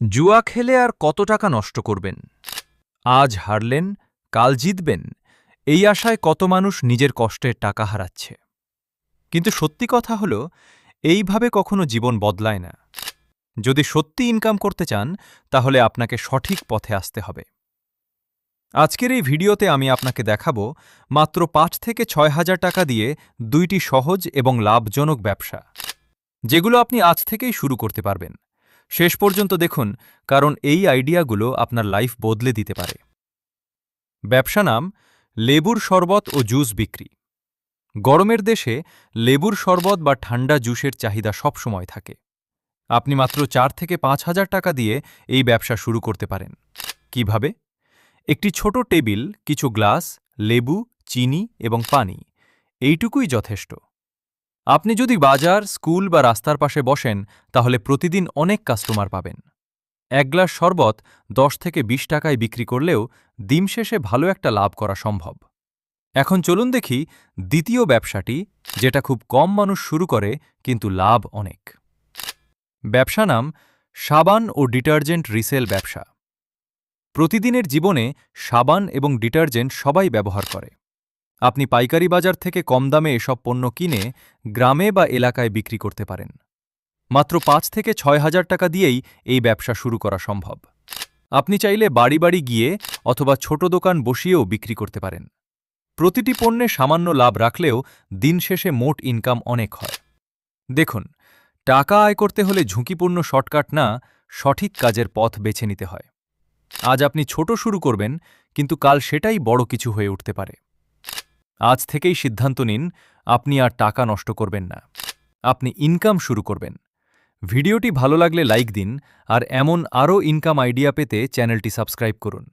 জুয়া খেলে আর কত টাকা নষ্ট করবেন? আজ হারলেন, কাল জিতবেন, এই আশায় কত মানুষ নিজের কষ্টের টাকা হারাচ্ছে। কিন্তু সত্যি কথা হল, এইভাবে কখনো জীবন বদলায় না। যদি সত্যি ইনকাম করতে চান, তাহলে আপনাকে সঠিক পথে আসতে হবে। আজকের এই ভিডিওতে আমি আপনাকে দেখাবো মাত্র ৫ থেকে ৬ হাজার টাকা দিয়ে ২টি সহজ এবং লাভজনক ব্যবসা, যেগুলো আপনি আজ থেকেই শুরু করতে পারবেন। শেষ পর্যন্ত দেখুন, কারণ এই আইডিয়াগুলো আপনার লাইফ বদলে দিতে পারে। ব্যবসা নাম লেবুর শরবত ও জুস বিক্রি। গরমের দেশে লেবুর শরবত বা ঠান্ডা জুসের চাহিদা সবসময় থাকে। আপনি মাত্র ৪ থেকে ৫ হাজার টাকা দিয়ে এই ব্যবসা শুরু করতে পারেন। কিভাবে? একটি ছোট টেবিল, কিছু গ্লাস, লেবু, চিনি এবং পানি, এইটুকুই যথেষ্ট। আপনি যদি বাজার, স্কুল বা রাস্তার পাশে বসেন, তাহলে প্রতিদিন অনেক কাস্টমার পাবেন। এক গ্লাস শরবত ১০ থেকে ২০ টাকায় বিক্রি করলেও দিন শেষে ভালো একটা লাভ করা সম্ভব। এখন চলুন দেখি দ্বিতীয় ব্যবসাটি, যেটা খুব কম মানুষ শুরু করে কিন্তু লাভ অনেক। ব্যবসা নাম সাবান ও ডিটারজেন্ট রিসেল ব্যবসা। প্রতিদিনের জীবনে সাবান এবং ডিটারজেন্ট সবাই ব্যবহার করে। আপনি পাইকারি বাজার থেকে কম দামে এসব পণ্য কিনে গ্রামে বা এলাকায় বিক্রি করতে পারেন। মাত্র ৫ থেকে ৬ হাজার টাকা দিয়েই এই ব্যবসা শুরু করা সম্ভব। আপনি চাইলে বাড়ি বাড়ি গিয়ে অথবা ছোট দোকান বসিয়েও বিক্রি করতে পারেন। প্রতিটি পণ্যে সামান্য লাভ রাখলেও দিন শেষে মোট ইনকাম অনেক হয়। দেখুন, টাকা আয় করতে হলে ঝুঁকিপূর্ণ শর্টকাট না, সঠিক কাজের পথ বেছে নিতে হয়। আজ আপনি ছোট শুরু করবেন, কিন্তু কাল সেটাই বড় কিছু হয়ে উঠতে পারে। আজ থেকেই সিদ্ধান্ত নিন, আপনি আর টাকা নষ্ট করবেন না, আপনি ইনকাম শুরু করবেন। ভিডিওটি ভালো লাগলে লাইক দিন, আর এমন আরও ইনকাম আইডিয়া পেতে চ্যানেলটি সাবস্ক্রাইব করুন।